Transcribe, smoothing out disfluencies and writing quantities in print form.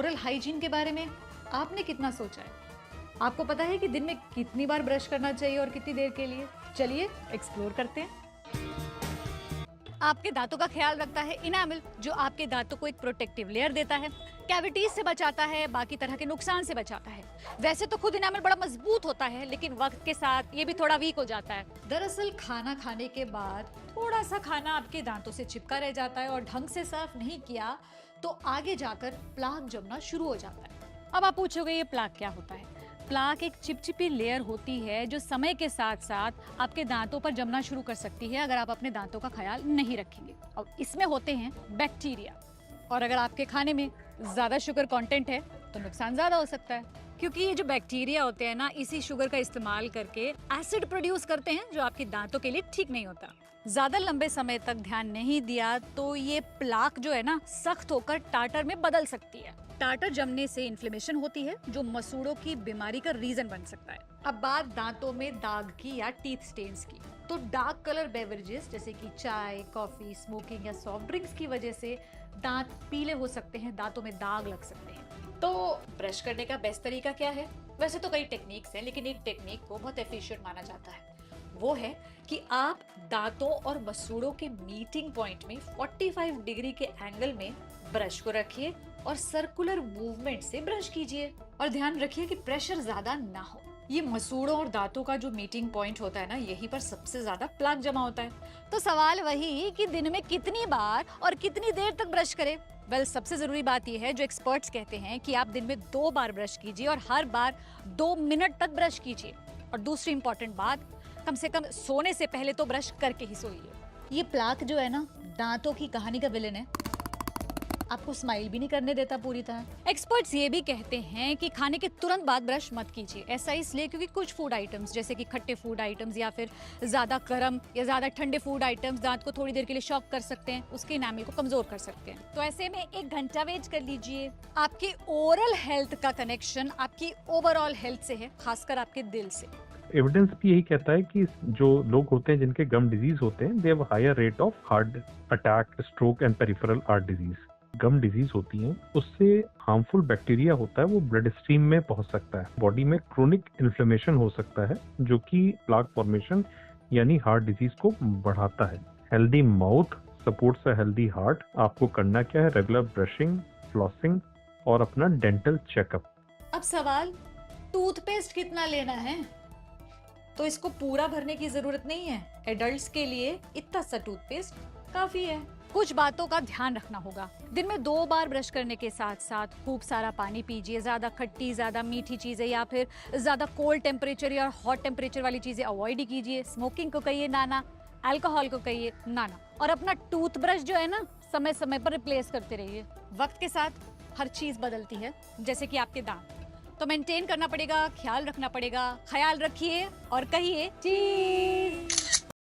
Oral hygiene के बारे में आपने कितना सोचा है? आपको पता है कि दिन में कितनी बार ब्रश करना चाहिए और कितनी देर के लिए? चलिए एक्सप्लोर करते हैं। आपके दांतों का ख्याल रखता है इनामल, जो आपके दांतों को एक प्रोटेक्टिव लेयर देता है, कैविटीज से बचाता है, बाकी तरह के नुकसान से बचाता है। वैसे तो खुद इनामल बड़ा मजबूत होता है, लेकिन वक्त के साथ ये भी थोड़ा वीक हो जाता है। दरअसल खाना खाने के बाद थोड़ा सा खाना आपके दांतों से चिपका रह जाता है और ढंग से साफ नहीं किया तो आगे जाकर प्लाक जमना शुरू हो जाता है। अब आप पूछोगे ये प्लाक क्या होता है? प्लाक एक चिपचिपी लेयर होती है जो समय के साथ साथ आपके दांतों पर जमना शुरू कर सकती है अगर आप अपने दांतों का ख्याल नहीं रखेंगे। और इसमें होते हैं बैक्टीरिया, और अगर आपके खाने में ज्यादा शुगर कंटेंट है तो नुकसान ज्यादा हो सकता है, क्योंकि ये जो बैक्टीरिया होते हैं ना, इसी शुगर का इस्तेमाल करके एसिड प्रोड्यूस करते हैं जो आपके दांतों के लिए ठीक नहीं होता। ज्यादा लंबे समय तक ध्यान नहीं दिया तो ये प्लाक जो है ना, सख्त होकर टाटर में बदल सकती है। टाटर जमने से इन्फ्लेमेशन होती है जो मसूड़ों की बीमारी का रीजन बन सकता है। अब बात दांतों में दाग की या टीथ स्टेन्स की, तो डार्क कलर बेवरेजेस जैसे कि चाय, कॉफी, स्मोकिंग या सॉफ्ट ड्रिंक्स की वजह से दांत पीले हो सकते हैं, दांतों में दाग लग सकते हैं। तो ब्रश करने का बेस्ट तरीका क्या है? वैसे तो कई टेक्निक्स हैं, लेकिन एक टेक्निक को बहुत एफिशिएंट माना जाता है। वो है कि आप दांतों और मसूड़ों के मीटिंग पॉइंट में 45 डिग्री के एंगल में ब्रश को रखिए और सर्कुलर मूवमेंट से ब्रश कीजिए। और ध्यान रखिए कि प्रेशर ज्यादा ना हो। ये मसूड़ों और दांतों का जो मीटिंग पॉइंट होता है ना, यहीं पर सबसे ज्यादा प्लाक जमा होता है। तो सवाल वही कि दिन में कितनी बार और कितनी देर तक ब्रश करें? सबसे जरूरी बात यह है जो एक्सपर्ट्स कहते हैं कि आप दिन में 2 बार ब्रश कीजिए और हर बार 2 मिनट तक ब्रश कीजिए। और दूसरी इंपॉर्टेंट बात, कम से कम सोने से पहले तो ब्रश करके ही सोइए। ये प्लाक जो है ना, दांतों की कहानी का विलेन है, आपको स्माइल भी नहीं करने देता पूरी तरह। एक्सपर्ट्स ये भी कहते हैं कि खाने के तुरंत बाद ब्रश मत कीजिए। ऐसा इसलिए क्योंकि कुछ फूड आइटम्स जैसे कि खट्टे फूड आइटम्स या फिर ज्यादा गर्म या ज्यादा ठंडे फूड आइटम्स दांत को थोड़ी देर के लिए शॉक कर सकते हैं, उसके इनामल को कमजोर कर सकते हैं। तो ऐसे में 1 घंटा वेट कर लीजिए। आपकी ओरल हेल्थ का कनेक्शन आपकी ओवरऑल हेल्थ से है, खासकर आपके दिल से। एविडेंस भी यही कहता है कि जो लोग होते हैं जिनके गम डिजीज होते हैं, they have higher rate of heart attack, stroke and peripheral art disease. Gum disease होती है, उससे हार्मफुल बैक्टीरिया होता है, वो ब्लड स्ट्रीम में पहुंच सकता है। बॉडी में क्रोनिक इन्फ्लेमेशन हो सकता है जो कि प्लाक फॉर्मेशन यानी हार्ट डिजीज को बढ़ाता है। Healthy mouth supports a healthy heart. आपको करना क्या है? रेगुलर ब्रशिंग, फ्लॉसिंग और अपना डेंटल चेकअप। अब सवाल, टूथपेस्ट कितना लेना है? तो इसको पूरा भरने की जरूरत नहीं है। एडल्ट्स के लिए इतना सा टूथपेस्ट काफी है। कुछ बातों का ध्यान रखना होगा। दिन में 2 बार ब्रश करने के साथ साथ खूब सारा पानी पीजिए। ज्यादा खट्टी, ज्यादा मीठी चीजें या फिर ज्यादा कोल्ड टेम्परेचर या हॉट टेम्परेचर वाली चीजें अवॉइड ही कीजिए। स्मोकिंग को कहिए नाना, अल्कोहल को कहिए नाना। और अपना टूथब्रश जो है ना, समय समय पर रिप्लेस करते रहिए। वक्त के साथ हर चीज बदलती है, जैसे कि आपके दांत। तो मेंटेन करना पड़ेगा, ख्याल रखना पड़ेगा। ख्याल रखिए और कहिए चीज।